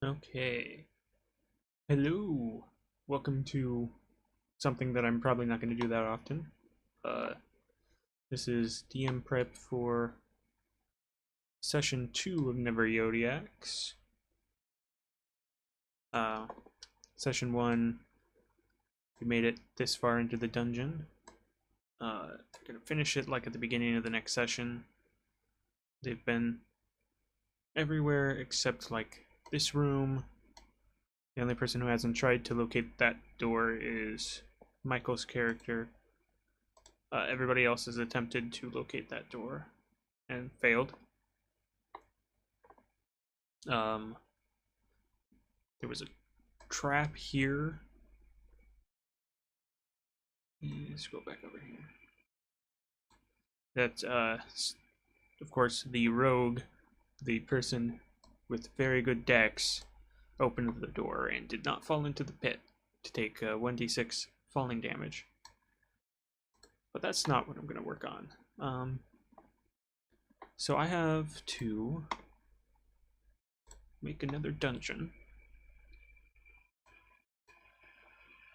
Okay. Hello. Welcome to something that I'm probably not going to do that often. Uh, this is DM prep for session 2 of Nevre Yeodiax. Uh, Session 1, we made it this far into the dungeon. Gonna finish it like at the beginning of the next session. They've been everywhere except like this room. The only person who hasn't tried to locate that door is Michael's character. Everybody else has attempted to locate that door and failed. There was a trap here. Let's go back over here. That, of course, the rogue, the person with very good dex, opened the door and did not fall into the pit to take 1d6 falling damage. But that's not what I'm going to work on. So I have to make another dungeon.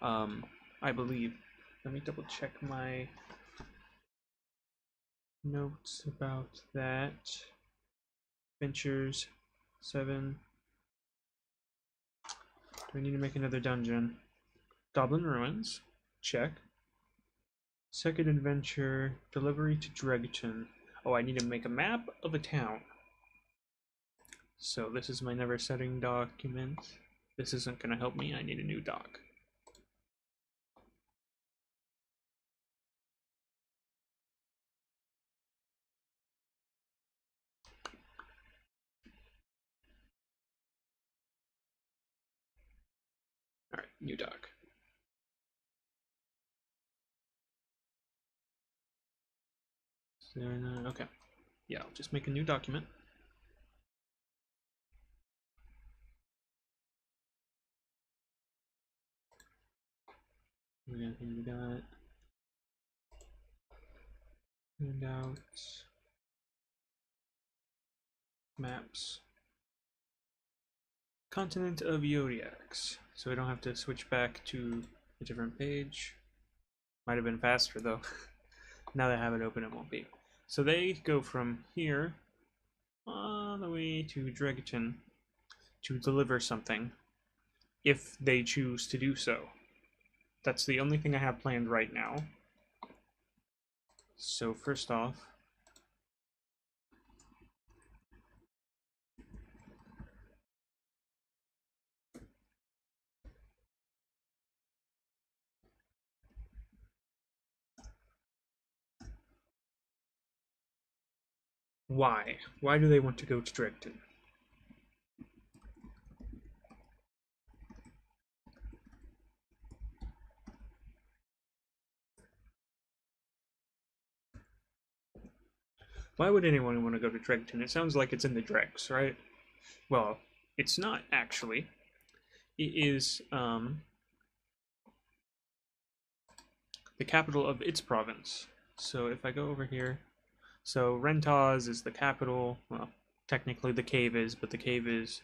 I believe. Let me double check my notes about that. Adventures 7. Do I need to make another dungeon? Goblin Ruins. Check. Second adventure, delivery to Dregton. Oh, I need to make a map of a town. So this is my never setting document. This isn't going to help me. I need a new doc. Alright, new doc. Okay. Yeah, I'll just make a new document. We got handouts, maps, continent of Yeodiax. So we don't have to switch back to a different page. Might have been faster though. Now that I have it open, it won't be. So they go from here all the way to Dregton to deliver something, if they choose to do so. That's the only thing I have planned right now. So first off, why? Why do they want to go to Dregton? Why would anyone want to go to Dregton? It sounds like it's in the dregs, right? Well, it's not actually. It is the capital of its province. So if I go over here, so Rentaz is the capital. Well, technically the cave is, but the cave is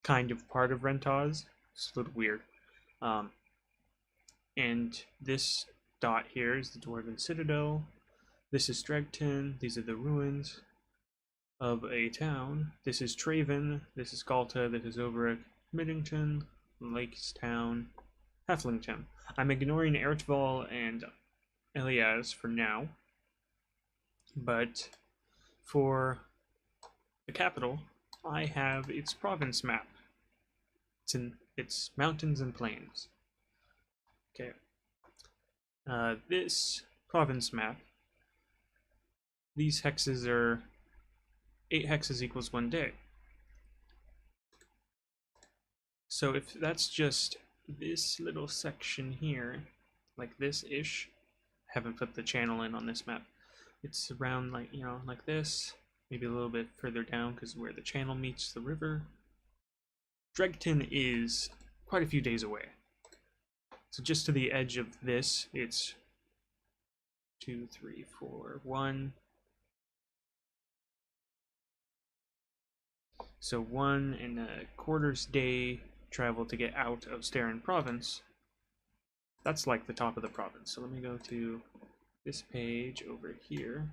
kind of part of Rentaz. It's a little weird. And this dot here is the Dwarven Citadel. This is Dregton. These are the ruins of a town. This is Traven. This is Galta. This is Overick, Middington, Lakestown, Heflington. I'm ignoring Ertval and Elias for now, but for the capital, I have its province map. It's mountains and plains. Okay. This province map, these hexes are 8 hexes equals 1 day. So if that's just this little section here, like this-ish, haven't put the channel in on this map. It's around like, you know, like this, maybe a little bit further down because where the channel meets the river. Dregton is quite a few days away. So just to the edge of this, it's 2, 3, 4, 1. So 1.25 day travel to get out of Starin province. That's like the top of the province. So let me go to this page over here.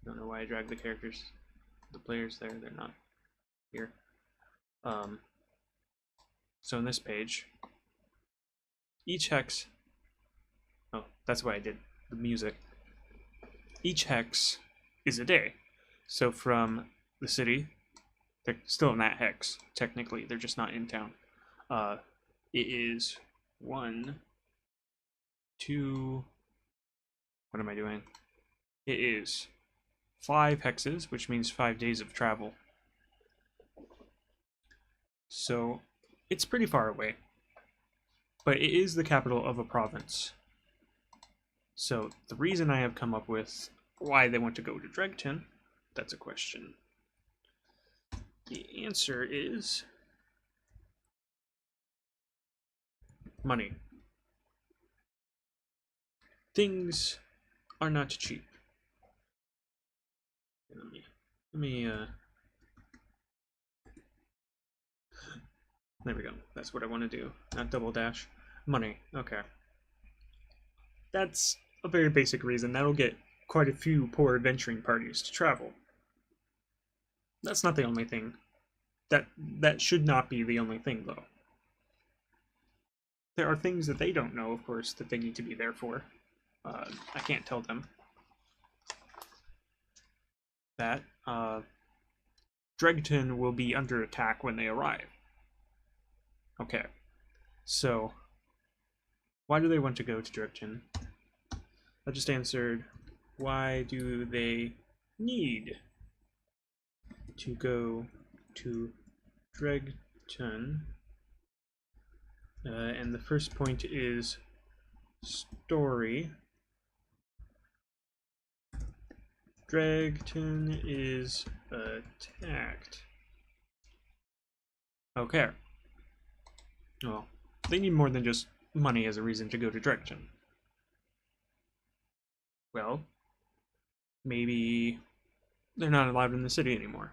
Don't know why I dragged the characters, the players there. They're not here. So in this page, each hex. Oh, that's why I did the music. Each hex is a day. So from the city, they're still in that hex. Technically, they're just not in town. It is 1, 2. What am I doing? It is 5 hexes, which means 5 days of travel. So it's pretty far away, but it is the capital of a province. So the reason I have come up with why they want to go to Dregton, that's a question. The answer is money. Things are not cheap. Let me there we go. That's what I want to do. Not double dash. Money. Okay. That's a very basic reason. That'll get quite a few poor adventuring parties to travel. That's not the only thing. That should not be the only thing, though. There are things that they don't know, of course, that they need to be there for. I can't tell them that Dregton will be under attack when they arrive. Okay, so why do they want to go to Dregton? I just answered, why do they need to go to Dregton? And the first point is story. Dregton is attacked. Okay. Well, they need more than just money as a reason to go to Dregton. Well, maybe they're not allowed in the city anymore.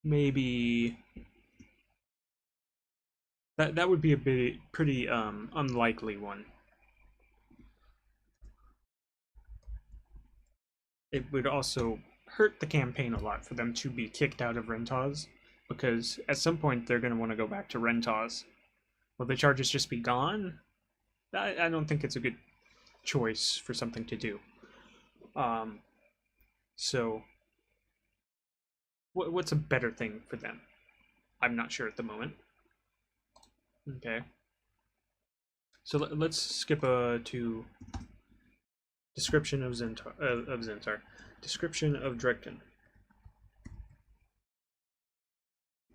Maybe that would be a pretty unlikely one. It would also hurt the campaign a lot for them to be kicked out of Rentaz, because at some point they're going to want to go back to Rentaz. Will the charges just be gone? I don't think it's a good choice for something to do. So what's a better thing for them? I'm not sure at the moment. Okay. So let's skip to description of Zentar. Description of Dregton.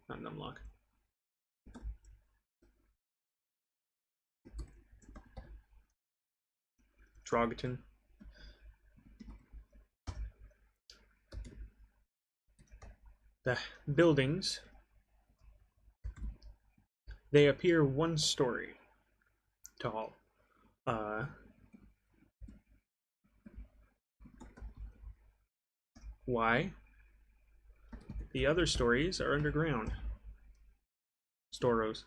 Not numlock. Dregton. The buildings, they appear 1 story tall. Why? The other stories are underground. Storos.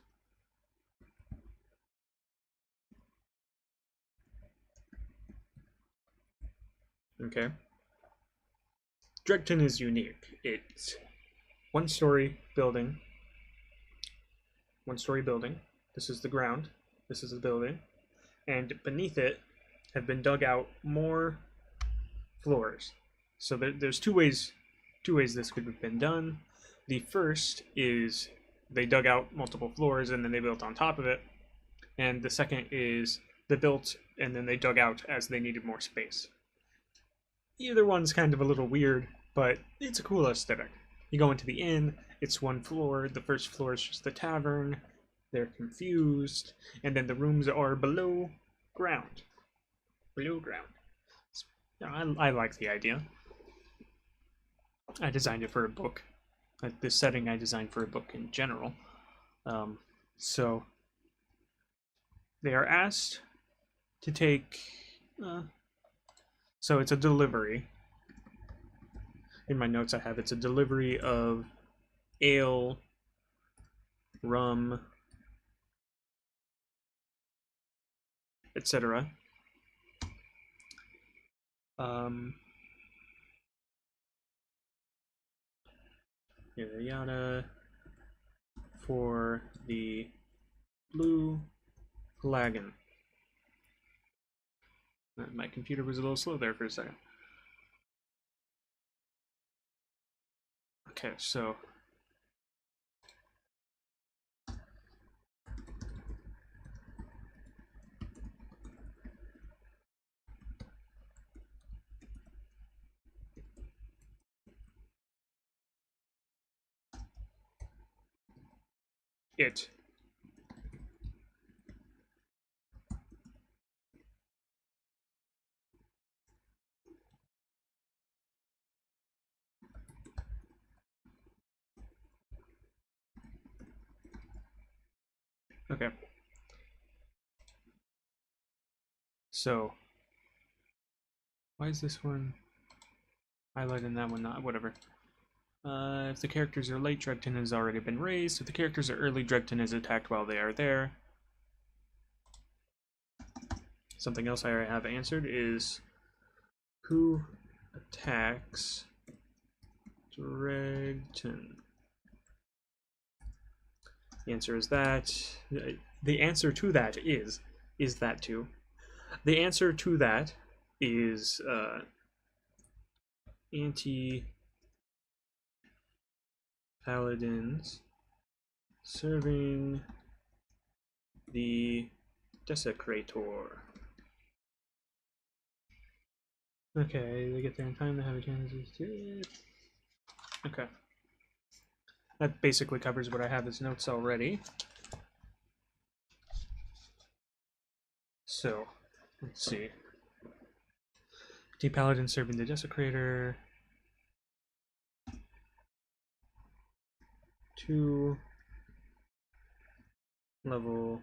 Okay. Dregton is unique. It's 1-story building. 1-story building. This is the ground. This is the building. And beneath it have been dug out more floors. So there's two ways this could have been done. The first is they dug out multiple floors and then they built on top of it. And the second is they built and then they dug out as they needed more space. Either one's kind of a little weird, but it's a cool aesthetic. You go into the inn, it's 1 floor. The first floor is just the tavern. They're confused. And then the rooms are below ground. Below ground. I like the idea. I designed it for a book. This setting I designed for a book in general. So they are asked to take. So it's a delivery. In my notes, I have it's a delivery of ale, rum, etc. Yada yada for the blue flagon. My computer was a little slow there for a second. Okay, so it. Okay. So why is this one highlighted and that one not? Whatever. If the characters are late, Dregton has already been raised. If the characters are early, Dregton is attacked while they are there. Something else I have answered is who attacks Dregton? The answer is that. The answer to that is that too. The answer to that is anti-paladins serving the desecrator. Okay, they get there in time to have a chance to. Okay. That basically covers what I have as notes already. So, let's see. Paladin serving the desecrator. 2 level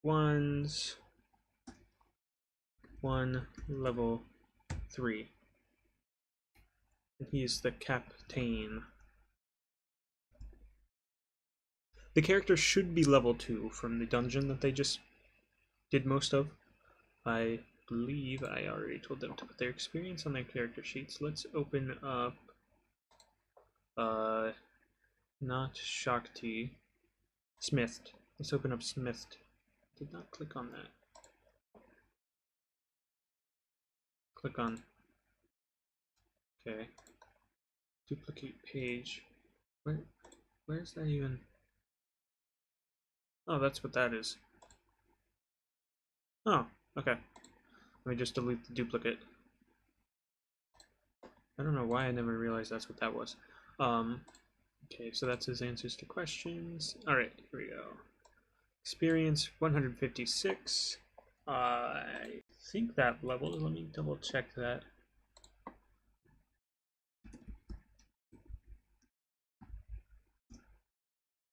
1s. 1 level 3. And he's the captain. The character should be level 2 from the dungeon that they just did most of. I believe I already told them to put their experience on their character sheets. Let's open up not Shakti. Smithed. Let's open up Smithed. Did not click on that. Click on. Okay. Duplicate page. Where's that even? Oh, that's what that is. Oh, okay. Let me just delete the duplicate. I don't know why I never realized that's what that was. Okay, so that's his answers to questions. Alright, here we go. Experience 156. I think that level, let me double check that.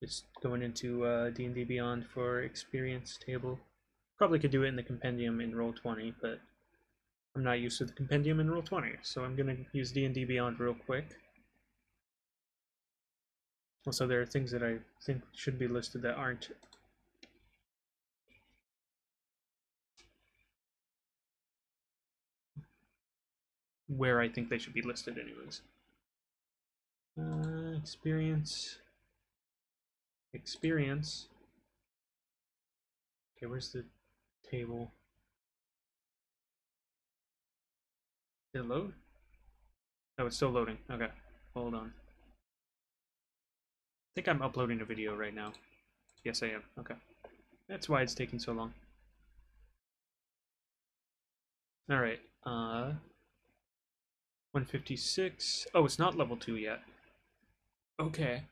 Just going into D&D Beyond for experience table. Probably could do it in the compendium in Roll20, but I'm not used to the compendium in Roll20, so I'm going to use D&D Beyond real quick. Also, there are things that I think should be listed that aren't. Where I think they should be listed anyways. Experience. Okay, where's the table? Did it load? Oh, it's still loading. Okay, hold on. I think I'm uploading a video right now. Yes, I am. Okay. That's why it's taking so long. Alright, 156. Oh, it's not level 2 yet. Okay.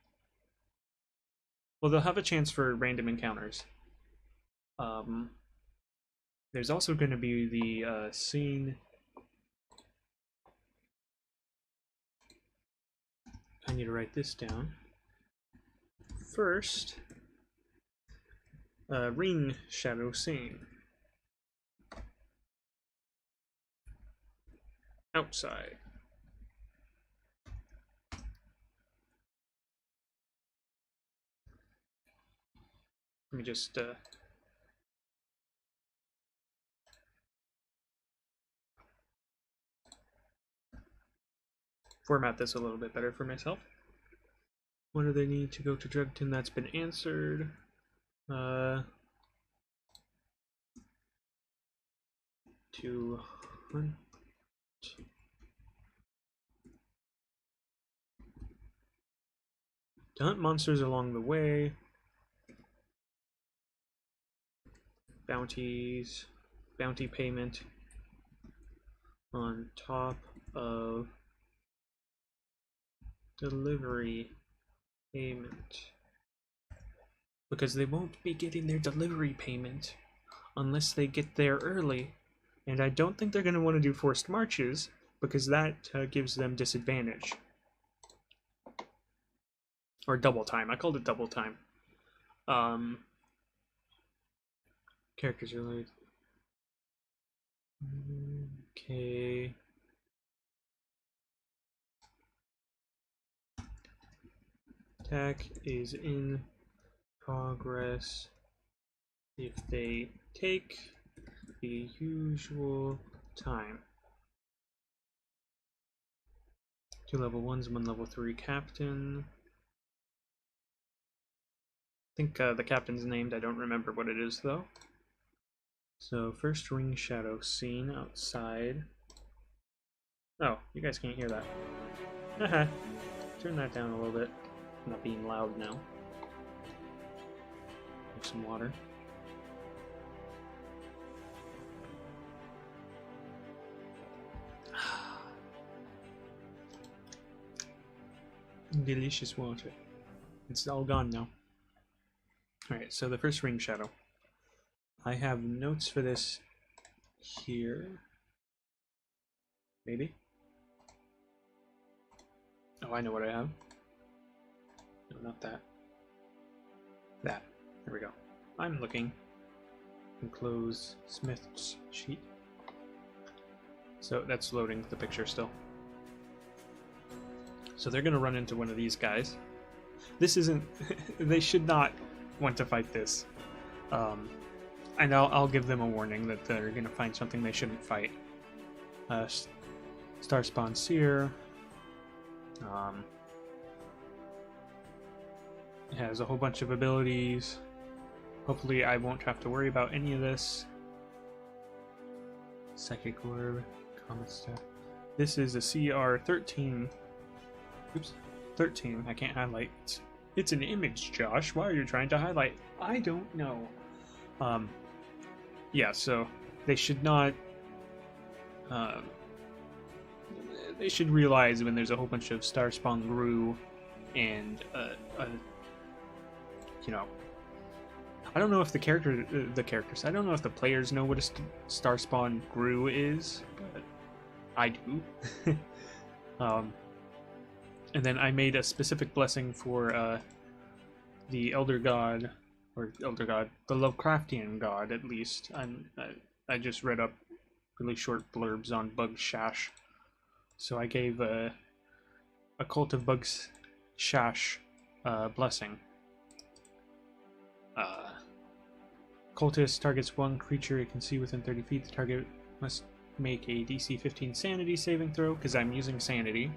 Well, they'll have a chance for random encounters. There's also going to be the scene. I need to write this down. first, ring shadow scene. Outside. Let me just format this a little bit better for myself. When do they need to go to Dregton? That's been answered. To hunt. To hunt monsters along the way. Bounties. Bounty payment. On top of delivery payment. Because they won't be getting their delivery payment unless they get there early. And I don't think they're going to want to do forced marches because that gives them disadvantage. Or double time. I called it double time. Characters are like... Okay. Attack is in progress if they take the usual time. 2 level 1s, 1 level 3 captain. I think the captain's named, I don't remember what it is though. So first ring shadow scene outside. Oh, you guys can't hear that. Haha. Turn that down a little bit. I'm not being loud now. Have some water. Delicious water. It's all gone now. Alright, so the first ring shadow. I have notes for this here. Maybe? Oh, I know what I have. No, not that. That. There we go. I'm looking. And close Smith's sheet. So that's loading the picture still. So they're gonna run into one of these guys. This isn't... they should not want to fight this. And I'll give them a warning that they're gonna find something they shouldn't fight. Star Spawn Seer. It has a whole bunch of abilities. Hopefully I won't have to worry about any of this. Psychic Orb, Comet Star. This is a CR 13. Oops, 13. I can't highlight. It's an image, Josh. Why are you trying to highlight? I don't know. Yeah, so they should not... they should realize when there's a whole bunch of Star Spawn Gru and, you know... I don't know if the characters... I don't know if the players know what a Star Spawn Gru is, but I do. And then I made a specific blessing for the Elder God, or Elder God, the Lovecraftian God at least. I just read up really short blurbs on Bug Shash, so I gave a Cult of Bugs Shash blessing. Cultist targets one creature it can see within 30 feet. The target must make a DC 15 Sanity saving throw, because I'm using Sanity.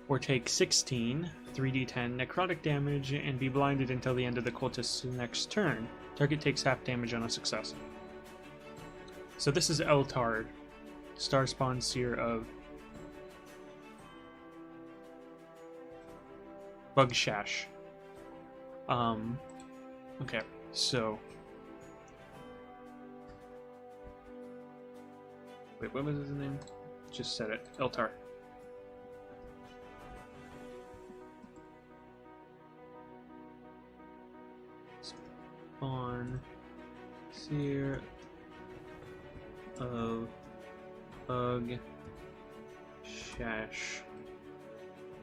Or take 16, 3d10 necrotic damage, and be blinded until the end of the cultist's next turn. Target takes half damage on a success. So this is Eltard, Star Spawn Seer of Bugshash. Okay, so... Wait, what was his name? Just said it. Eltar. Spawn Seer of Bugshash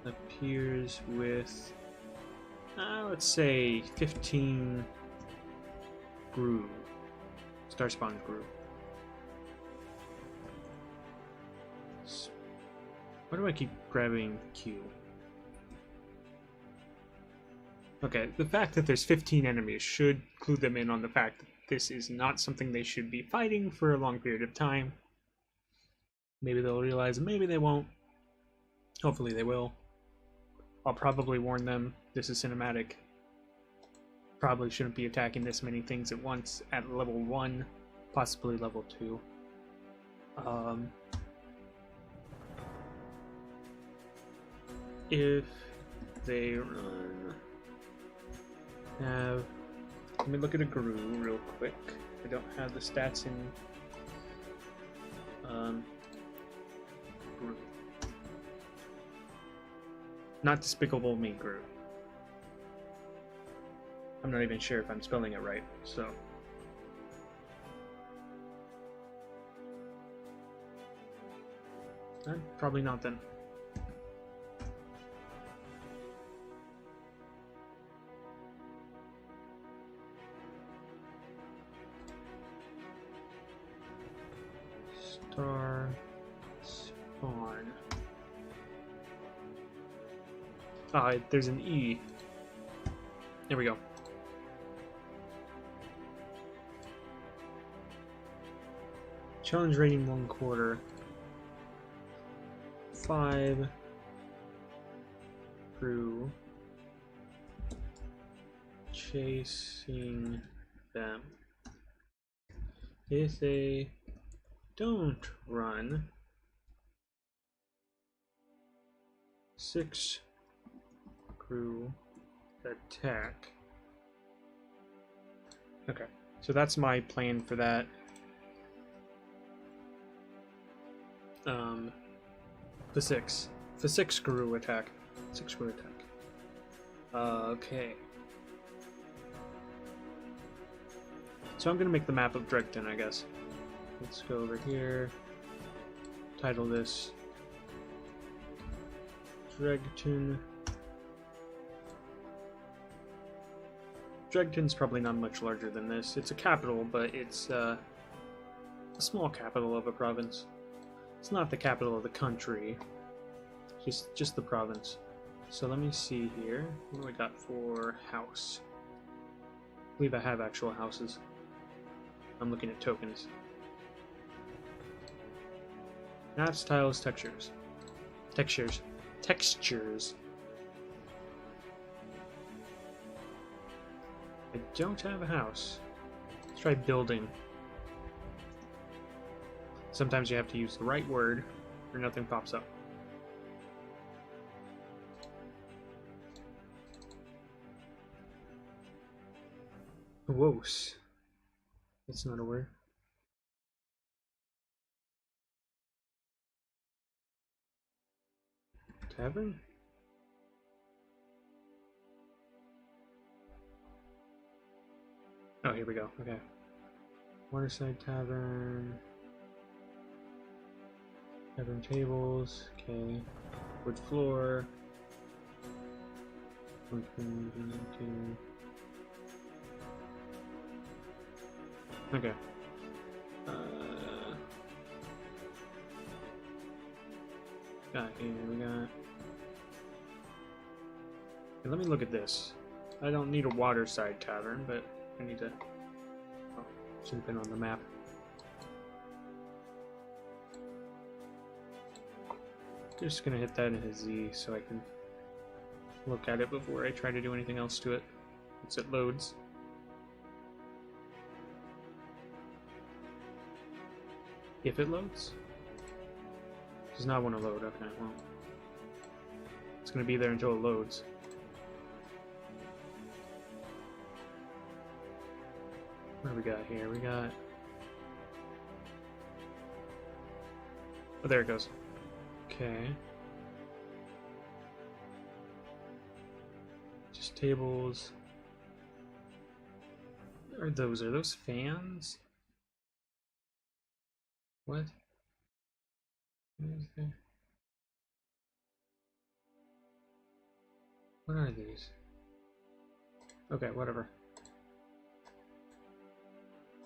appears with Let's say 15 grew. Star spawn grew. Why do I keep grabbing Q? Okay, the fact that there's 15 enemies should clue them in on the fact that this is not something they should be fighting for a long period of time. Maybe they'll realize, maybe they won't. Hopefully they will. I'll probably warn them, this is cinematic. Probably shouldn't be attacking this many things at once at level 1, possibly level 2. If they run... let me look at a Guru real quick. I don't have the stats in Guru. Not Despicable Me Guru. I'm not even sure if I'm spelling it right, so. Probably not then. Star spawn. There's an E. There we go. Challenge rating 1/4. 5 crew chasing them. If they don't run, 6 crew attack. Okay, so that's my plan for that. The 6 crew attack. 6 crew attack. Okay. So I'm gonna make the map of Dregton, I guess. Let's go over here. Title this Dregton. Dregton's probably not much larger than this. It's a capital, but it's a small capital of a province. It's not the capital of the country. Just the province. So let me see here. What do I got for house? I believe I have actual houses. I'm looking at tokens. Maps, tiles, textures. Textures. I don't have a house. Let's try building. Sometimes you have to use the right word or nothing pops up. Whoas. That's not a word. Tavern? Oh, here we go. Okay. Waterside Tavern. Tavern tables. Okay. Wood floor. Okay. Got here, we got... Okay, let me look at this. I don't need a waterside tavern, but I need to... Oh, should have been on the map. Just gonna hit that in a Z so I can look at it before I try to do anything else to it. Once it loads. If it loads? Does not want to load. Okay, well. It's gonna be there until it loads. What do we got here? We got... Oh, there it goes. Okay. Just tables. What are those? Are those fans? What? What is there? What are these? Okay, whatever.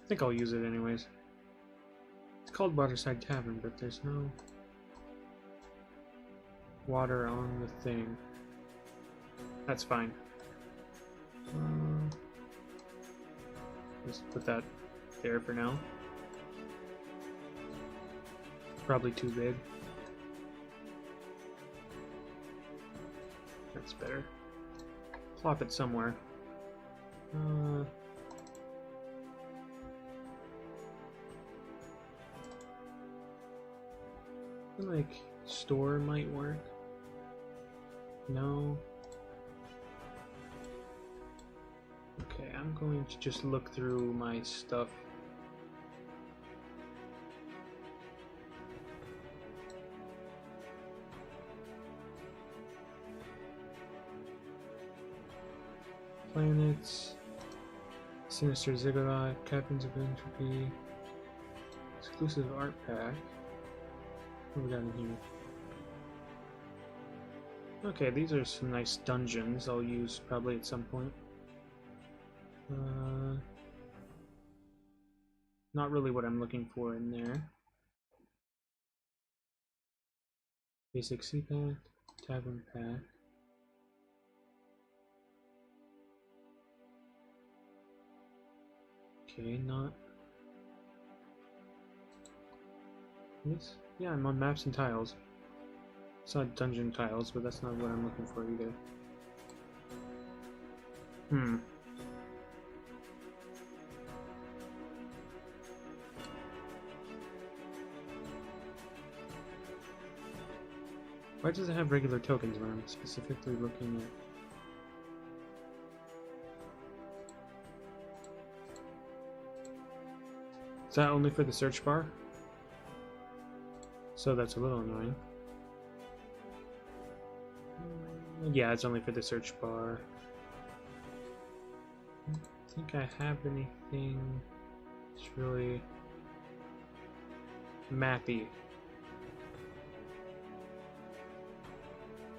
I think I'll use it anyways. It's called Waterside Tavern, but there's no water on the thing. That's fine. Just put that there for now. Probably too big. That's better. Plop it somewhere. I feel like store might work. No. Okay, I'm going to just look through my stuff. Planets, Sinister Ziggurat, Captains of Entropy, exclusive art pack. What we got in here? Okay, these are some nice dungeons I'll use probably at some point. Not really what I'm looking for in there. Basic sea pack, tavern pack. Okay, not this. Yeah, I'm on maps and tiles. It's not dungeon tiles, but that's not what I'm looking for either. Why does it have regular tokens when I'm specifically looking at... Is that only for the search bar? So that's a little annoying. Yeah, it's only for the search bar. I don't think I have anything that's really mappy.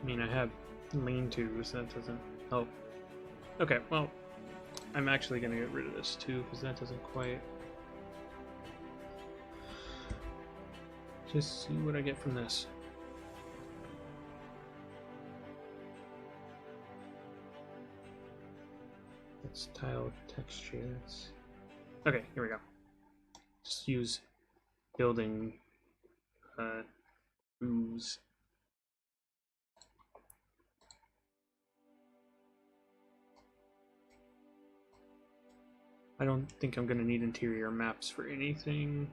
I mean, I have lean-tos, that doesn't help. Okay, well, I'm actually gonna get rid of this too, because that doesn't quite... Just see what I get from this. It's tile textures. Okay, here we go. Just use building ooze. I don't think I'm going to need interior maps for anything.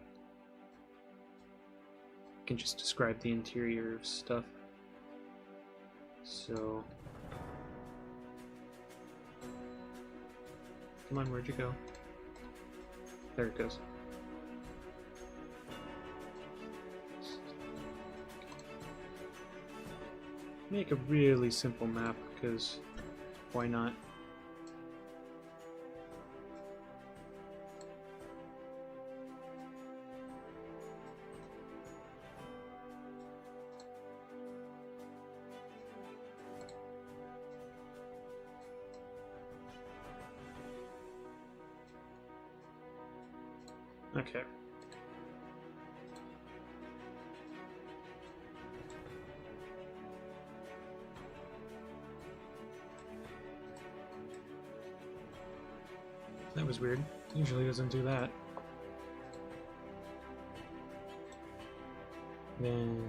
I can just describe the interior stuff. So... Come on, where'd you go? There it goes. Make a really simple map, because why not? Okay. That was weird. Usually doesn't do that. Then...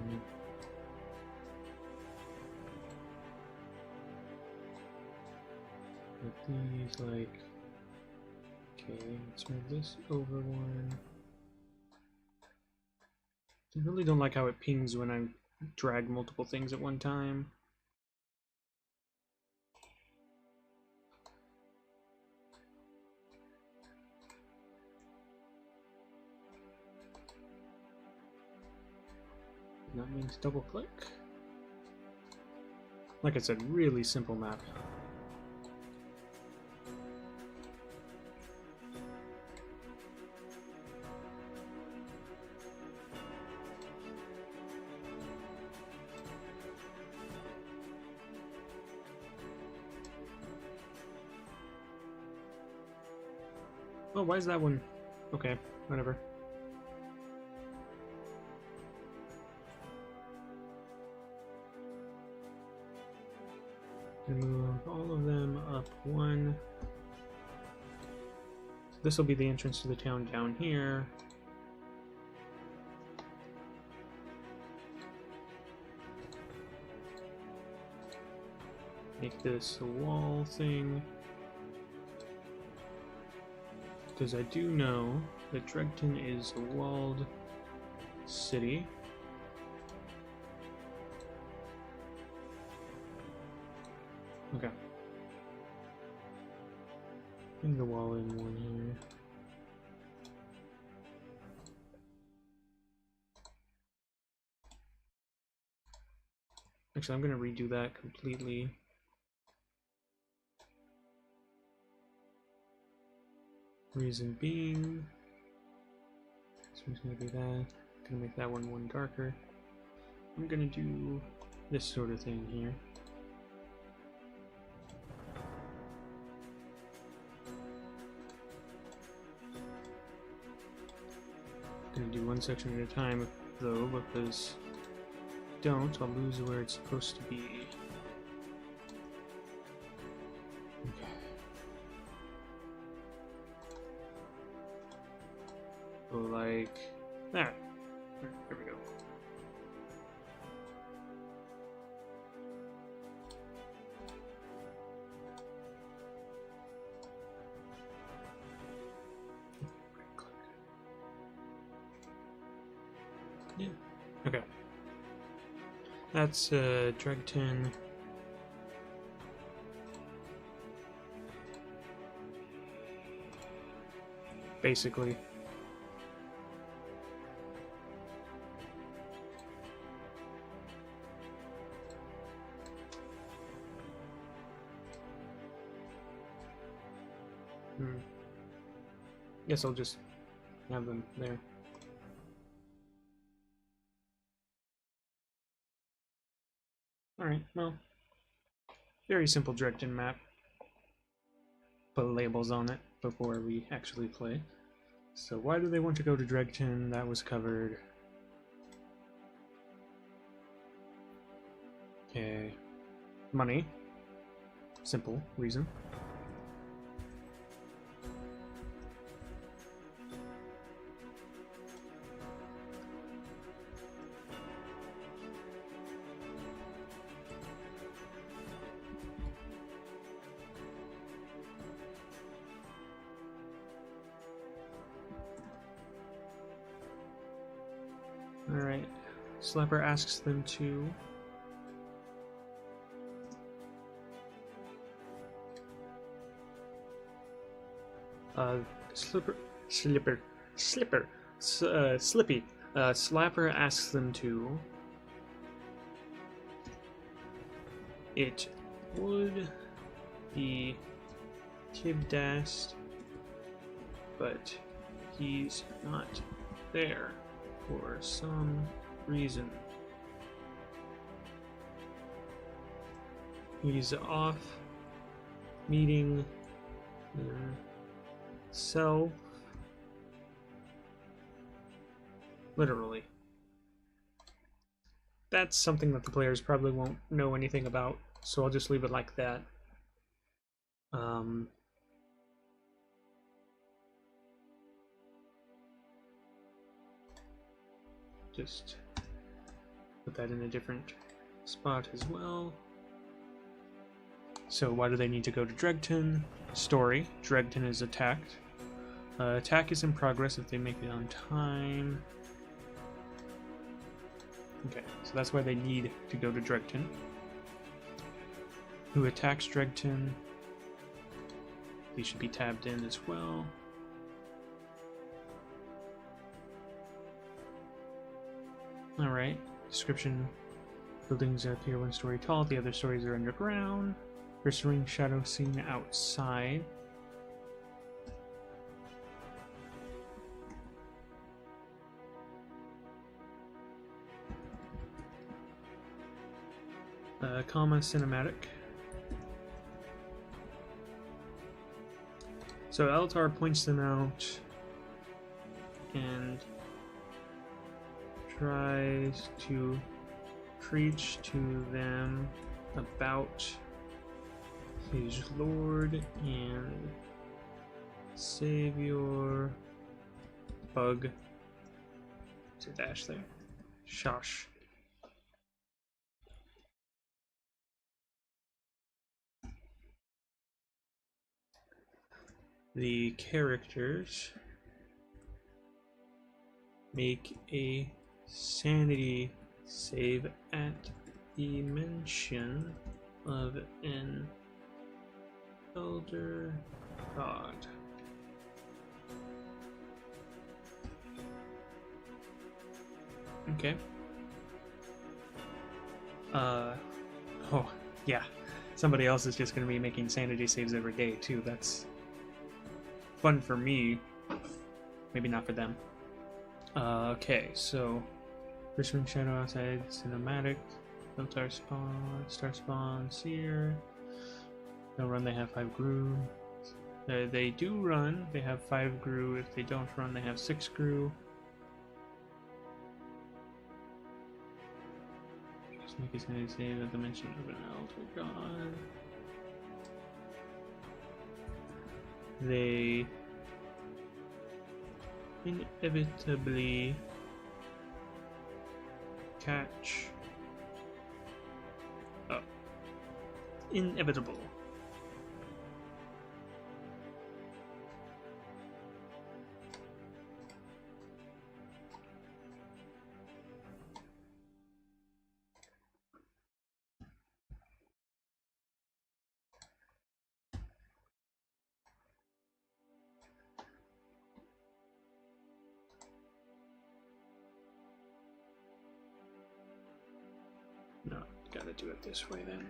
With these, like... Okay, let's move this over one. I really don't like how it pings when I drag multiple things at one time. That means double click. Like I said, really simple map. Oh, why is that one? Okay, whatever. Move all of them up one. So this will be the entrance to the town down here. Make this a wall thing. Because I do know that Dregton is a walled city. Okay. Bring the wall in one here. Actually, I'm going to redo that completely. Reason being, this one's going to be that. I'm going to make that one darker. I'm going to do this sort of thing here. I'm going to do one section at a time though, because if I don't, I'll lose where it's supposed to be. Okay. So like that. There we go. Yeah. Okay. That's Dregton. Basically. Guess I'll just have them there. Alright, well, very simple Dregton map. Put labels on it before we actually play. So why do they want to go to Dregton? That was covered. Okay. Money. Simple reason. Alright, Slapper asks them to Slippy. Slapper asks them to. It would be Yeodiax, but he's not there for some reason. He's off meeting himself, literally. That's something that the players probably won't know anything about, so I'll just leave it like that. Just put that in a different spot as well. So why do they need to go to Dregton? Story. Dregton is attacked. Attack is in progress if they make it on time. Okay, so that's why they need to go to Dregton. Who attacks Dregton? These should be tabbed in as well. Alright, description. Buildings appear 1 story tall, the other stories are underground. Pursuing shadow seen outside. Cinematic. So Altar points them out and tries to preach to them about his Lord and Savior. Bug. It's a dash there. Shosh. The characters make a sanity save at the mention of an elder god. Okay. Oh, yeah. Somebody else is just going to be making sanity saves every day, too. That's fun for me. Maybe not for them. Okay, so first ring shadow outside cinematic, filter spawn, star spawn, seer. They'll run, they have 5 grew. They do run, they have 5 grew. If they don't run, they have 6 grew. Just make a sanity save at the mention of an elder god. They inevitably catch inevitable. No, gotta do it this way then.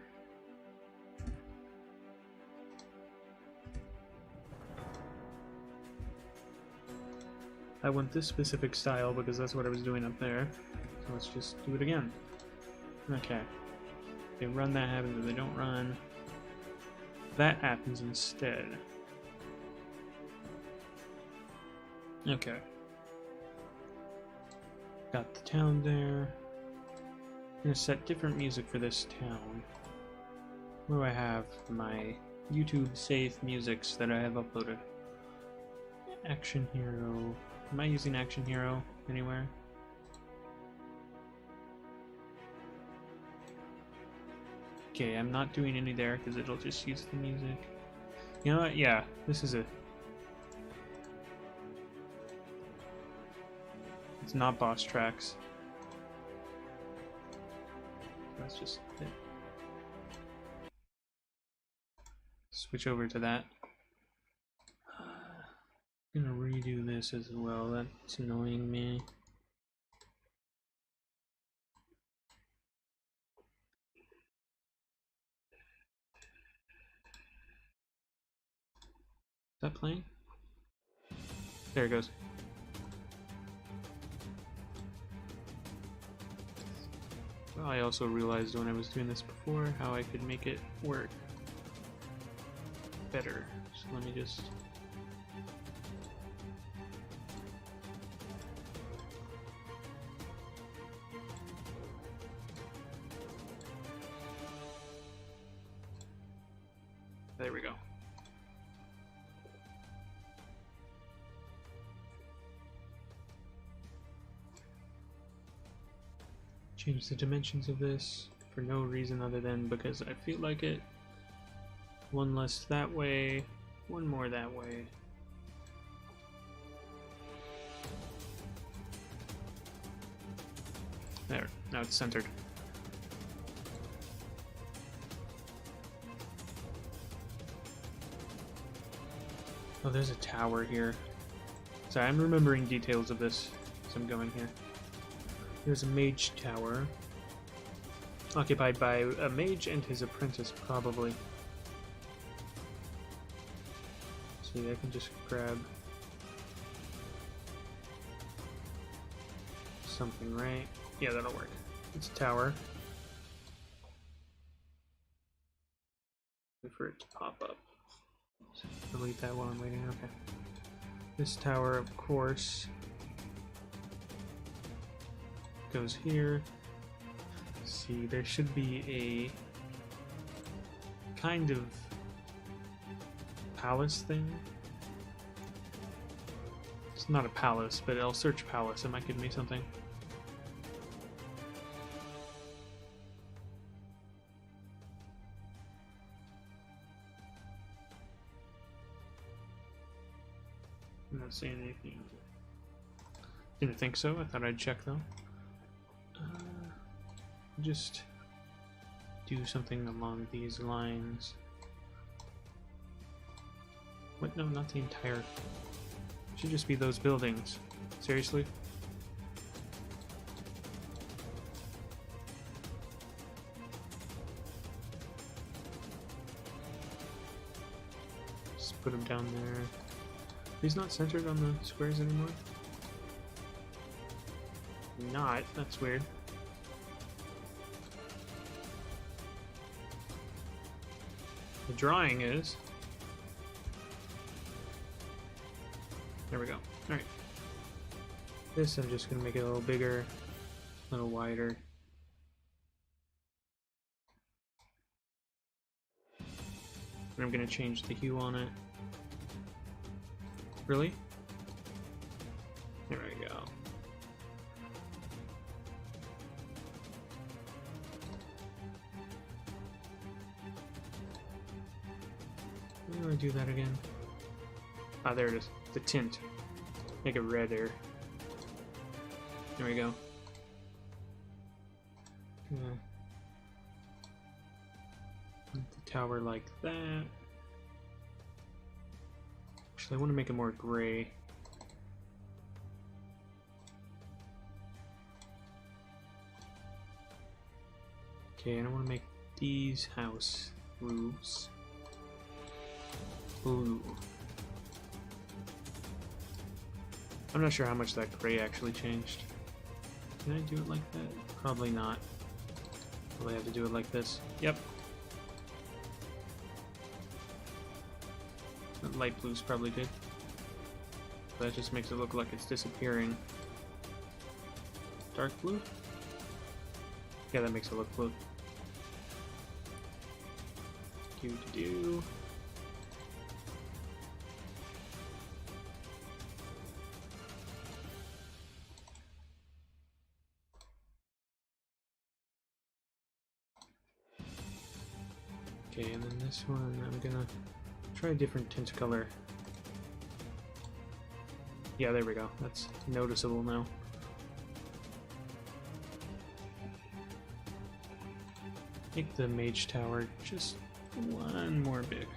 I want this specific style because that's what I was doing up there. So let's just do it again. Okay. They run, that happens. If they don't run, that happens instead. Okay. Got the town there. I'm gonna set different music for this town. What do I have for my YouTube safe musics that I have uploaded? Action Hero. Am I using Action Hero anywhere? Okay, I'm not doing any there because it'll just use the music. You know what? Yeah, this is a... It's not boss tracks. That's just it. Switch over to that. I'm gonna redo this as well. That's annoying me. Is that playing? There it goes. Well, I also realized when I was doing this before how I could make it work better. So let me just... There we go. Change the dimensions of this for no reason other than because I feel like it. One less that way, one more that way. There, now it's centered. Oh, there's a tower here. Sorry, I'm remembering details of this as I'm going here. There's a mage tower. Occupied by a mage and his apprentice, probably. See, I can just grab something, right? Yeah, that'll work. It's a tower. Wait for it to pop up. Delete that while I'm waiting. Okay. This tower, of course, goes here. Let's see, there should be a kind of palace thing. It's not a palace, but I'll search palace. It might give me something. I'm not seeing anything. Didn't think so. I thought I'd check though. Just do something along these lines. What? No, not the entire. It should just be those buildings. Seriously? Just put them down there. He's not centered on the squares anymore? Not. That's weird. The drawing is. There we go. Alright. This I'm just going to make it a little bigger, a little wider. And I'm going to change the hue on it. Really? There we go. Where do I do that again? Ah, there it is. The tint. Make it redder. There we go. The tower like that. Actually, I want to make it more gray. Okay, and I want to make these house roofs blue. I'm not sure how much that gray actually changed. Can I do it like that? Probably not. Probably have to do it like this. Yep. That light blue's probably good. That just makes it look like it's disappearing. Dark blue? Yeah, that makes it look blue. Do. Okay, and then this one, I'm gonna try a different tint color. Yeah, there we go. That's noticeable now. Make the mage tower just one more big.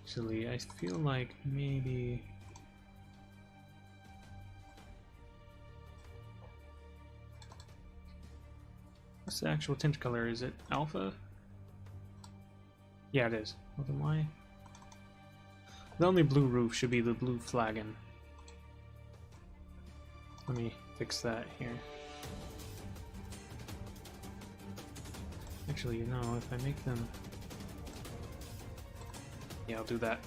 Actually, I feel like maybe... What's the actual tint color? Is it alpha? Yeah, it is. Well, then why? The only blue roof should be the blue flagon. Let me fix that here. Actually, you know, if I make them... Yeah, I'll do that.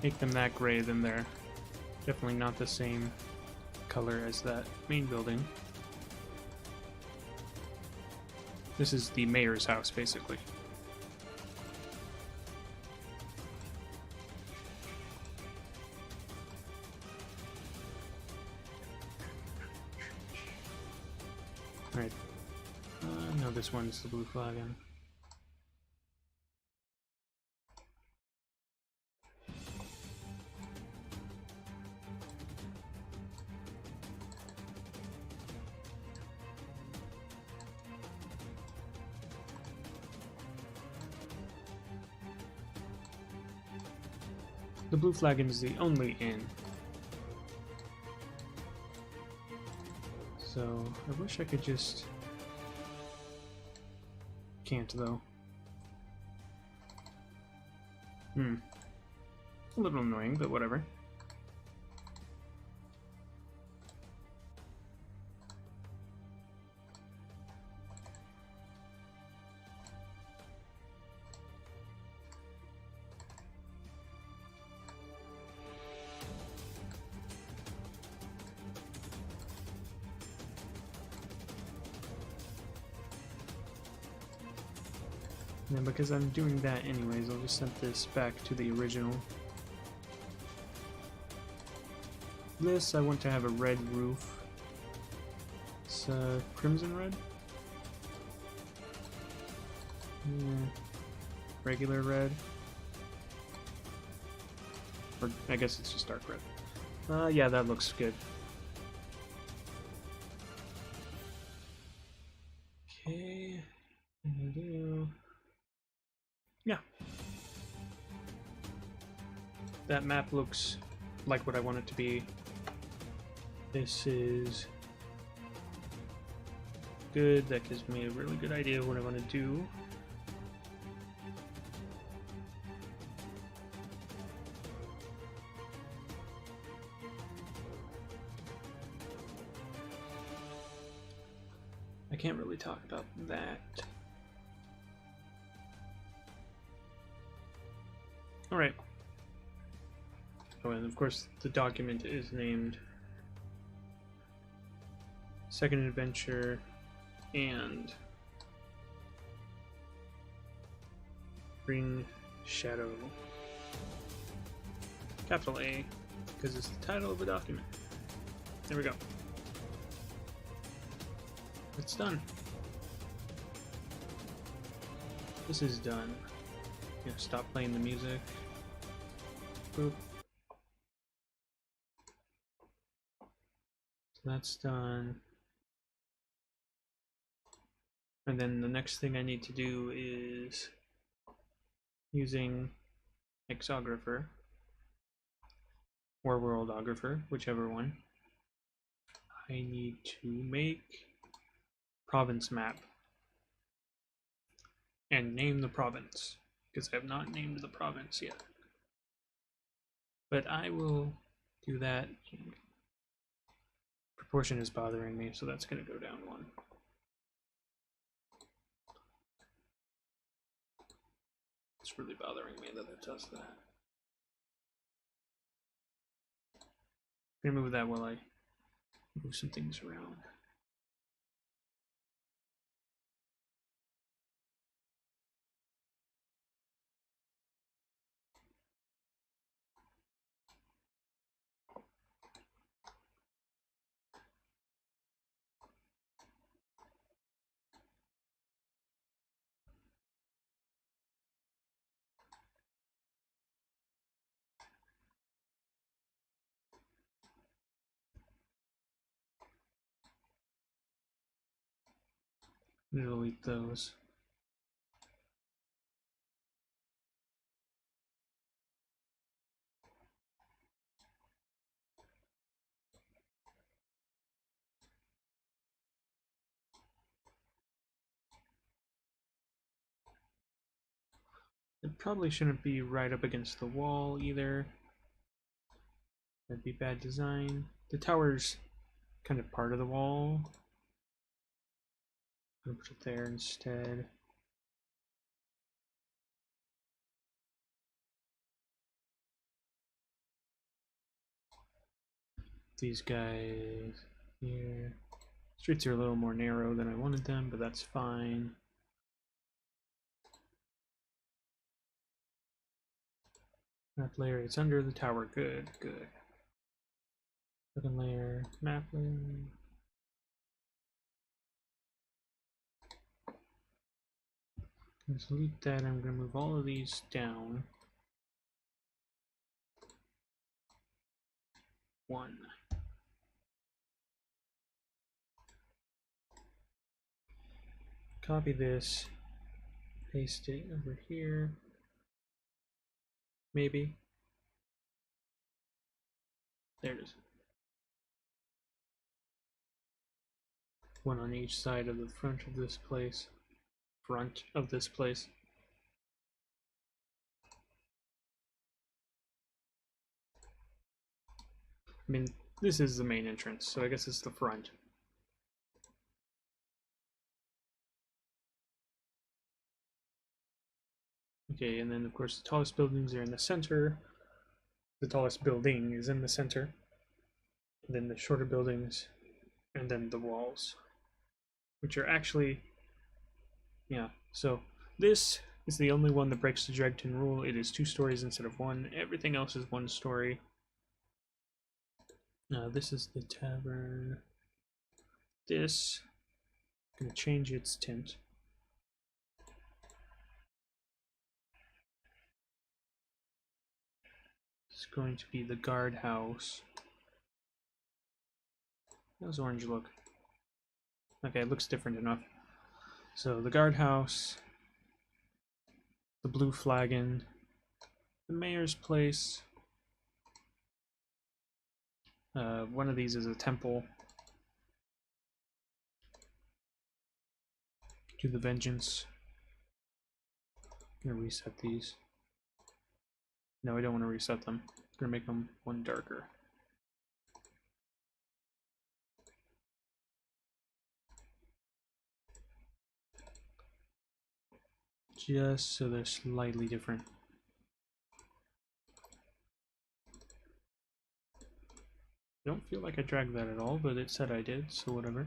Make them that gray, then they're definitely not the same color as that main building. This is the mayor's house, basically. Alright. No, this one's the blue flagon. The blue flagon is the only inn. So, I wish I could just... Can't, though. A little annoying, but whatever. And then because I'm doing that anyways, I'll just send this back to the original. This, I want to have a red roof. It's crimson red? Yeah. Regular red. Or I guess it's just dark red. Yeah, that looks good. Okay. Yeah. That map looks like what I want it to be. This is good. That gives me a really good idea of what I want to do. I can't really talk about that. Alright. Oh, and of course the document is named Second Adventure and Ring Shadow. Capital A, because it's the title of the document. There we go. It's done. This is done. I'm gonna stop playing the music. Boop. So that's done. And then the next thing I need to do is using Exographer or Worldographer, whichever one. I need to make province map and name the province, because I have not named the province yet. But I will do that. Proportion is bothering me, so that's going to go down one. It's really bothering me that it does that. I'm going to move that while I move some things around. Delete those. It probably shouldn't be right up against the wall either. That'd be bad design. The tower's kind of part of the wall. I'm gonna put it there instead. These guys here. Streets are a little more narrow than I wanted them, but that's fine. Map layer, it's under the tower. Good, good. Second layer, map layer. Let's delete that. I'm going to move all of these down. One. Copy this, paste it over here. Maybe. There it is. One on each side of the front of this place. Front of this place. I mean, this is the main entrance, so I guess it's the front. Okay, and then of course the tallest buildings are in the center. The tallest building is in the center. And then the shorter buildings, and then the walls, which are actually, yeah. So this It's the only one that breaks the Dregton rule. It is 2 stories instead of 1. Everything else is 1 story. This is the tavern. This, I'm going to change its tint. It's going to be the guardhouse. How does orange look? Okay, it looks different enough. So the guardhouse, the blue flagon, the mayor's place. One of these is a temple. Do the vengeance. I'm gonna reset these. No, I don't want to reset them. I'm gonna make them 1 darker. Just so they're slightly different. I don't feel like I dragged that at all, but it said I did, so whatever.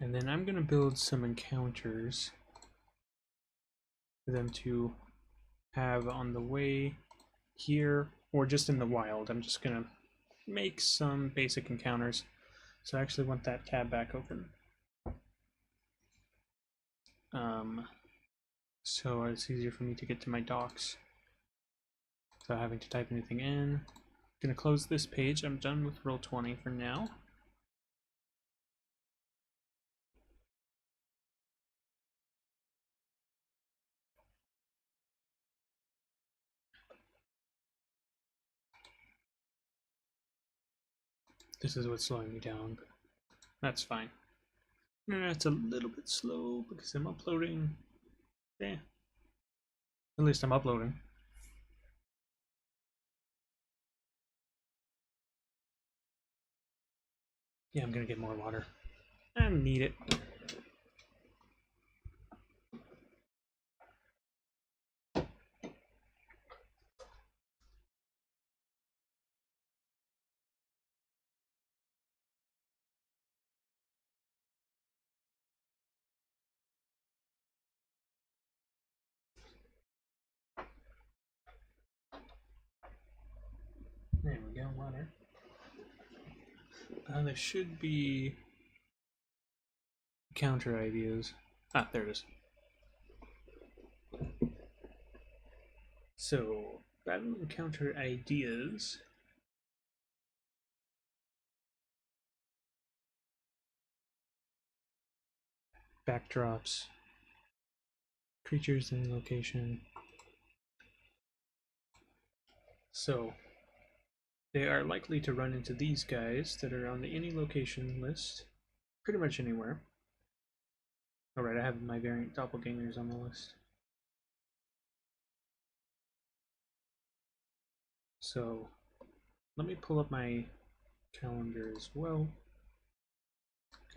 And then I'm going to build some encounters for them to have on the way here, or just in the wild. I'm just going to make some basic encounters. So I actually want that tab back open. So it's easier for me to get to my docs without having to type anything in. I'm going to close this page. I'm done with Roll20 for now. This is what's slowing me down, but that's fine. It's a little bit slow because I'm uploading. Yeah. At least I'm uploading. Yeah, I'm gonna get more water. I need it. There we go, water. There should be counter ideas. Ah, there it is. So, battle encounter ideas. Backdrops. Creatures in location. So, they are likely to run into these guys that are on the any location list. Pretty much anywhere. Alright, I have my variant doppelgangers on the list. So, let me pull up my calendar as well.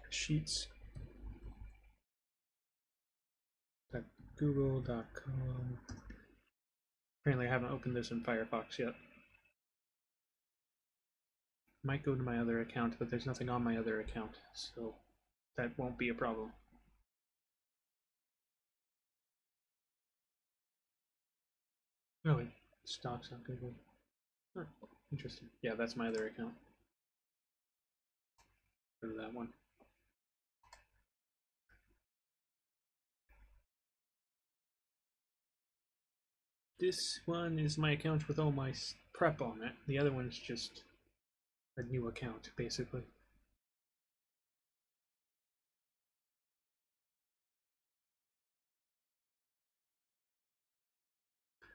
Sheets. Google.com. Apparently I haven't opened this in Firefox yet. Might go to my other account, but there's nothing on my other account, so that won't be a problem. Oh, it stocks on Google. Oh, interesting. Yeah, that's my other account. Go to that one. This one is my account with all my prep on it. The other one's just a new account, basically.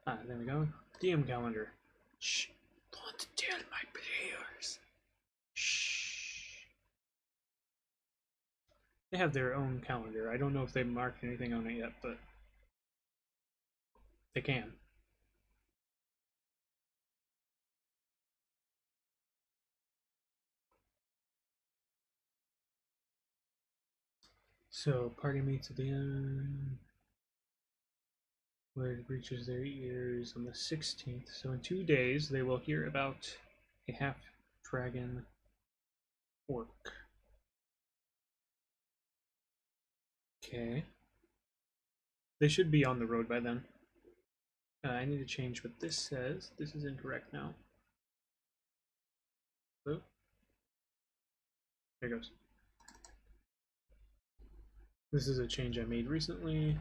Ah, there we go. DM calendar. Shh. Don't tell my players. Shh. They have their own calendar. I don't know if they've marked anything on it yet, but they can. So, party meets at the end. where it reaches their ears on the 16th. So in 2 days, they will hear about a half-dragon orc. Okay. They should be on the road by then. I need to change what this says. This is incorrect now. Oh. There it goes. This is a change I made recently.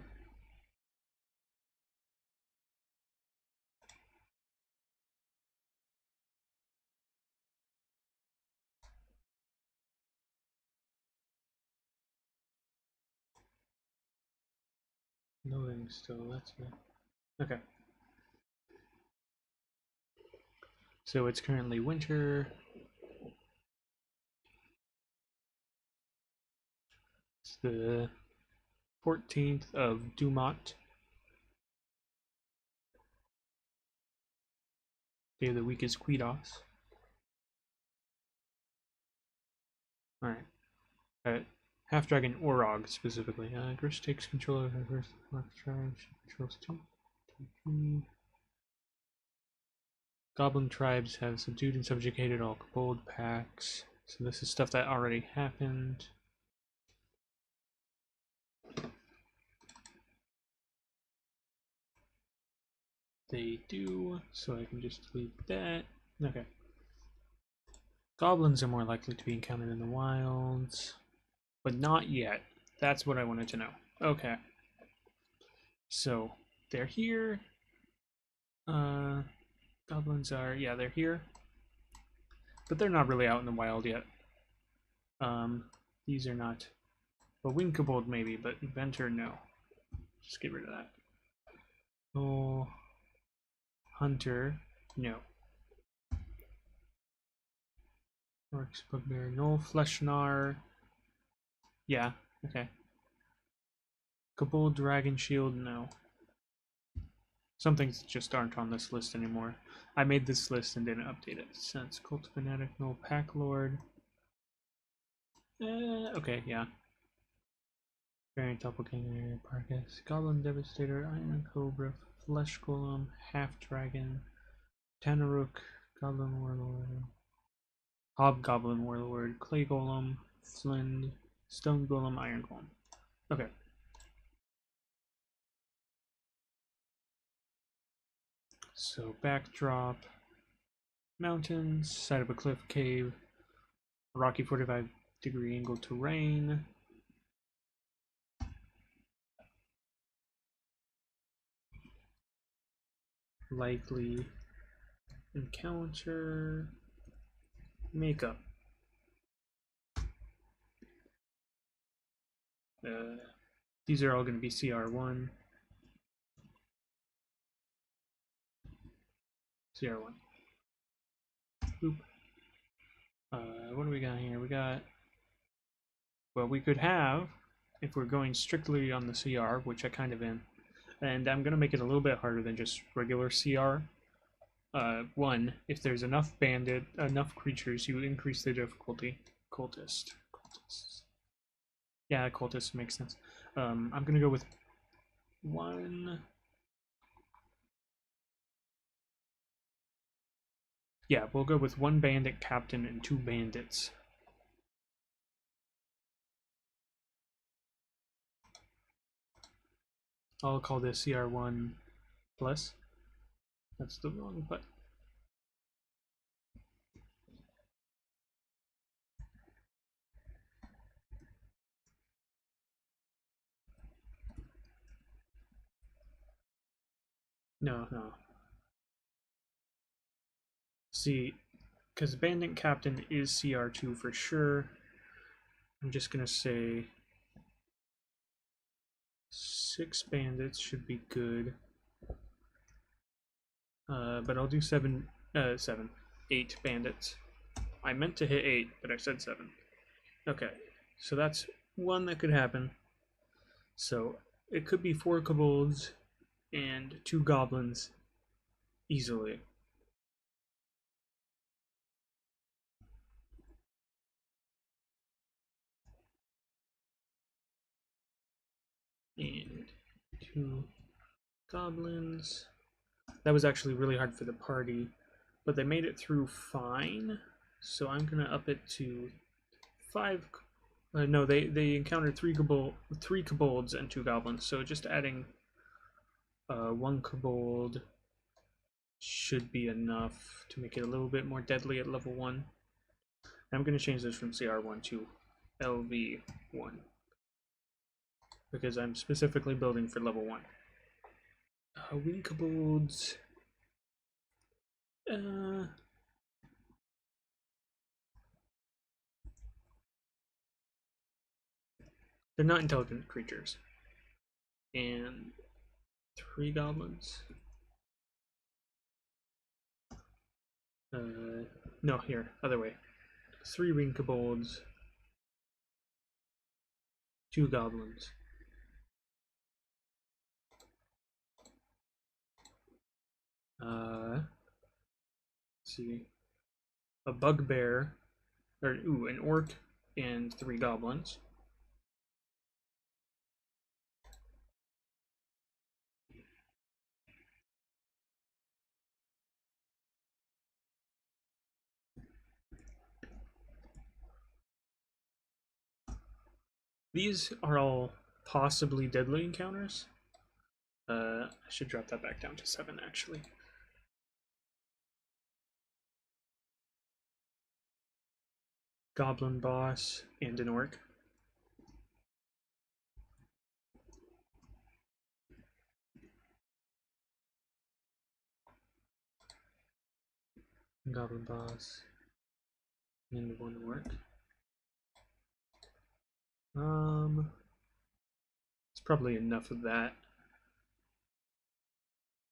Loading still, that's it. Okay. So it's currently winter. It's the 14th of Dumont. Day of the week is Quidos. Alright. Alright. Half Dragon Orog specifically. Grish takes control of the first left charge. Controls 2. Goblin tribes have subdued and subjugated all kobold packs. So this is stuff that already happened. They do, so I can just delete that. Okay. Goblins are more likely to be encountered in the wilds, but not yet. That's what I wanted to know. Okay. So, they're here. Goblins are, yeah, they're here. But they're not really out in the wild yet. These are not. Well, Wing Kobold maybe, but Inventor, no. Just get rid of that. Oh, Hunter, no. Orcs, Bugbear, no. Fleshnar, yeah, okay. Kobold, Dragon Shield, no. Some things just aren't on this list anymore. I made this list and didn't update it since. Cult Fanatic, no. Pack Lord. Okay, yeah. Variant Doppelganger, Parkas, Goblin Devastator, Iron Cobra, Flesh Golem, Half Dragon, Tanaruk, Goblin Warlord, Hobgoblin Warlord, Clay Golem, Flynn, Stone Golem, Iron Golem. Okay. So backdrop, mountains, side of a cliff, cave, rocky 45-degree angle terrain. Likely encounter, makeup. These are all going to be CR1. CR1. Boop. What do we got here? We got, well, we could have, if we're going strictly on the CR, which I kind of am, and I'm going to make it a little bit harder than just regular CR. One, if there's enough creatures, you increase the difficulty. Cultists. Yeah, cultists makes sense. I'm going to go with 1. Yeah, we'll go with 1 bandit captain and 2 bandits. I'll call this CR1 plus. That's the wrong button. No. See, because bandit captain is CR2 for sure. I'm just going to say 6 bandits should be good. But I'll do 8 bandits. I meant to hit 8, but I said 7. Okay, so that's one that could happen. So it could be 4 kobolds and 2 goblins easily. And 2 goblins. That was actually really hard for the party, but they made it through fine. So I'm gonna up it to 5. No, they encountered three kobolds and 2 goblins. So just adding 1 kobold should be enough to make it a little bit more deadly at level 1. I'm going to change this from CR1 to LV1 because I'm specifically building for level 1. Wing kobolds. They're not intelligent creatures. And 3 goblins. No, here, other way. 3 wing kobolds, 2 goblins. Let's see. A bugbear, or an orc, and 3 goblins. These are all possibly deadly encounters. I should drop that back down to 7 actually. Goblin boss and an orc. Goblin boss and 1 orc. It's probably enough of that.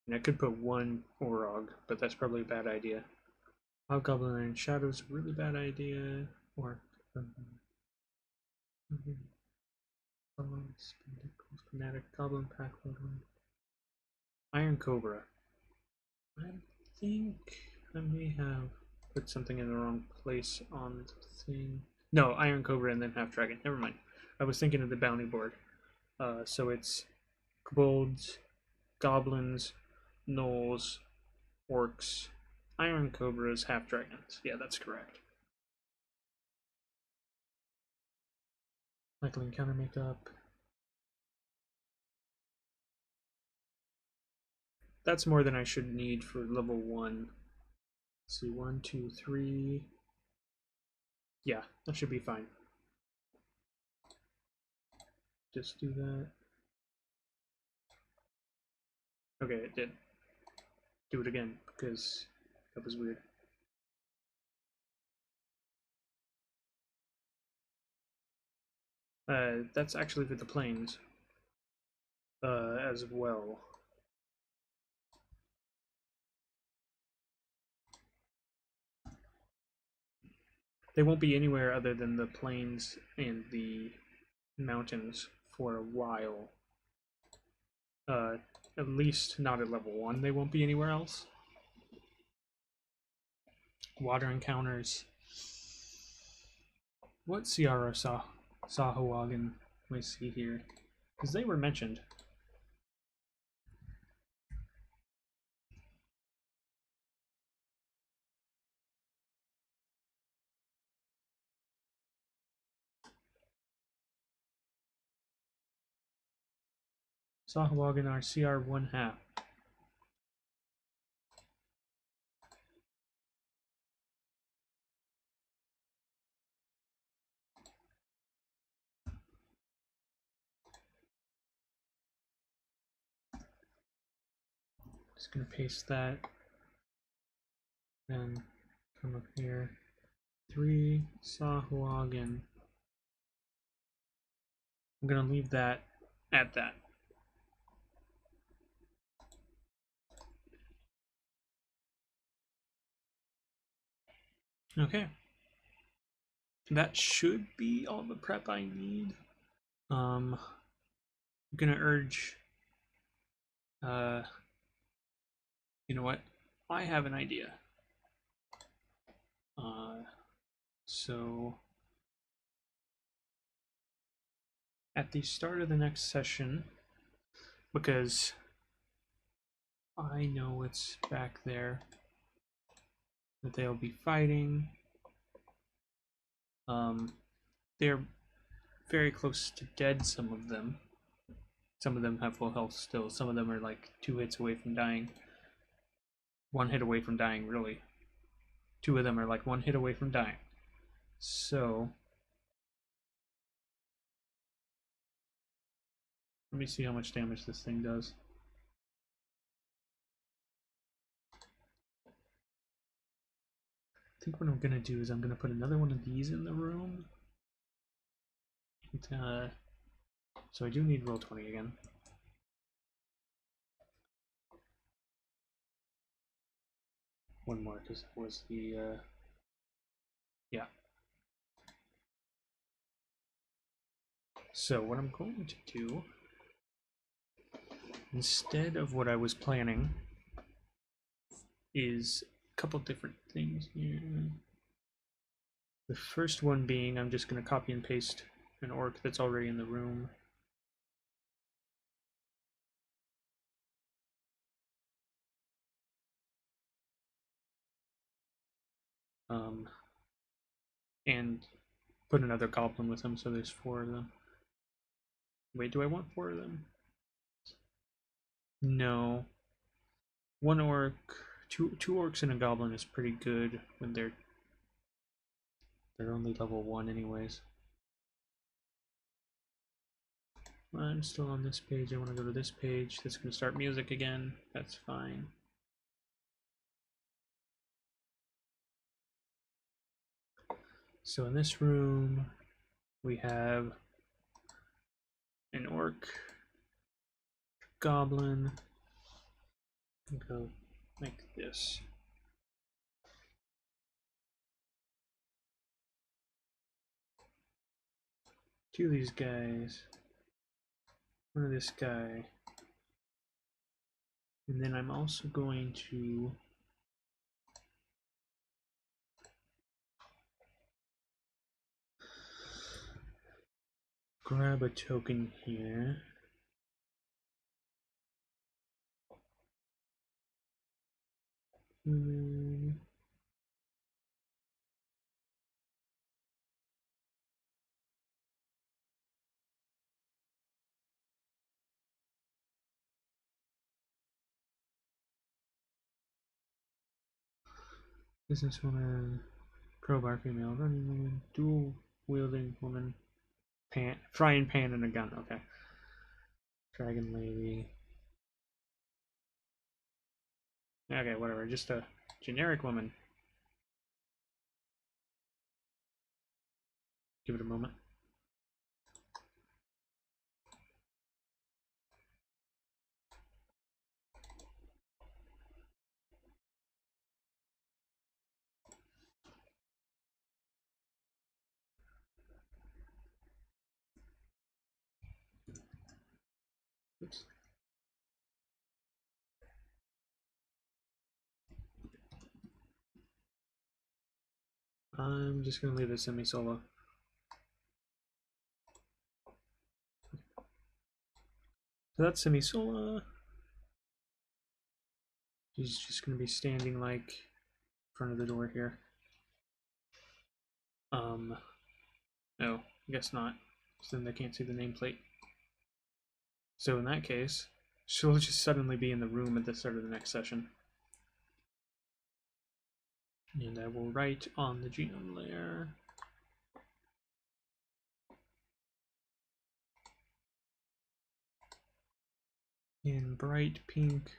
And I could put 1 Orog, but that's probably a bad idea. Hobgoblin Iron Shadow is a really bad idea. Or Fanatic Goblin Pack. Iron Cobra. I think I may have put something in the wrong place on the thing. No, Iron Cobra and then Half Dragon. Never mind. I was thinking of the bounty board. So it's kobolds, goblins, gnolls, orcs, Iron Cobras, Half Dragons. Yeah, that's correct. Likely encounter makeup. That's more than I should need for level 1. Let's see, 1, 2, 3. Yeah, that should be fine. Just do that. Okay, it did. Do it again, because that was weird. That's actually for the planes. As well. They won't be anywhere other than the plains and the mountains for a while. At least not at level 1, they won't be anywhere else. Water encounters. What CRO Sahuagin we see here? Because they were mentioned. Sahuagin are CR 1/2. Just gonna paste that. Then come up here. 3 Sahuagin. I'm gonna leave that at that. Okay. That should be all the prep I need. I'm gonna urge. You know what? I have an idea. So at the start of the next session, because I know it's back there that they'll be fighting. They're very close to dead, some of them. Some of them have full health still. Some of them are like 2 hits away from dying. 1 hit away from dying, really. 2 of them are like 1 hit away from dying. So, let me see how much damage this thing does. I think what I'm gonna do is I'm gonna put another one of these in the room. And, so I do need roll 20 again. One more, because that was the, yeah. So what I'm going to do, instead of what I was planning, is a couple different things here. The first one being I'm just going to copy and paste an orc that's already in the room. And put another goblin with him, so there's 4 of them. Wait, do I want 4 of them? No. 1 orc, two orcs and a goblin is pretty good when they're only level 1 anyways. I'm still on this page. I want to go to this page. That's going to start music again. That's fine. So in this room, we have an orc, goblin. I'll go like this. Two of these guys. One of this guy. And then I'm also going to grab a token here. Businesswoman, crowbar female, running woman, dual wielding woman, frying pan and a gun. Okay. Dragon lady. Okay, whatever. Just a generic woman. Give it a moment. Oops. I'm just going to leave it semi-solo. So that's semi-solo. He's just going to be standing like in front of the door here. No, I guess not. Because then they can't see the nameplate. So in that case, she'll just suddenly be in the room at the start of the next session. And I will write on the genome layer. In bright pink.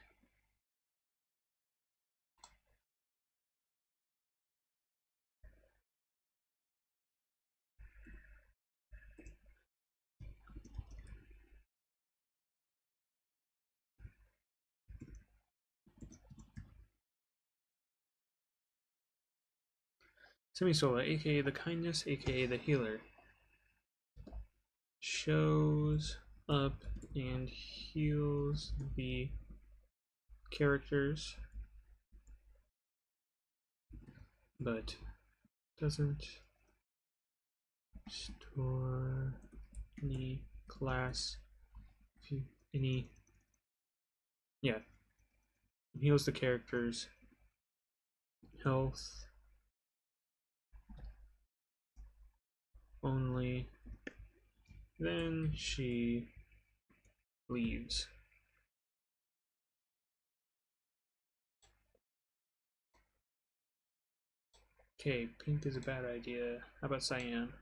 Semi-Sola, aka the kindness, aka the healer, shows up and heals the characters, but doesn't store any class, yeah, Heals the character's health only. Then she leaves. Okay, pink is a bad idea. How about cyan?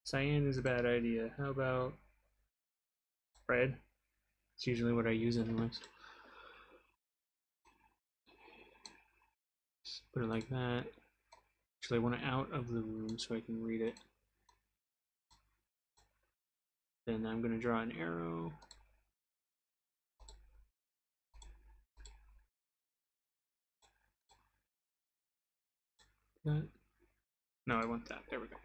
Cyan is a bad idea. How about red? It's usually what I use anyways. Just put it like that. Actually, I want it out of the room so I can read it. Then I'm going to draw an arrow. That. No, I want that. There we go.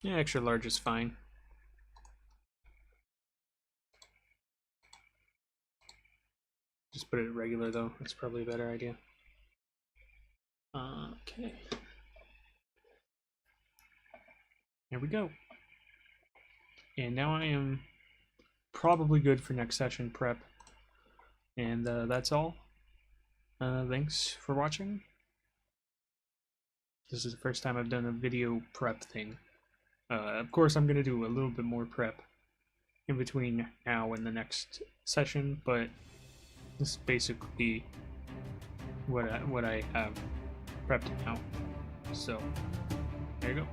Yeah, extra large is fine. Just put it regular though. That's probably a better idea. Okay. Here we go. And now I am probably good for next session prep. And that's all. Thanks for watching. This is the first time I've done a video prep thing. Of course, I'm going to do a little bit more prep in between now and the next session, but this is basically what I have prepped now. So, there you go.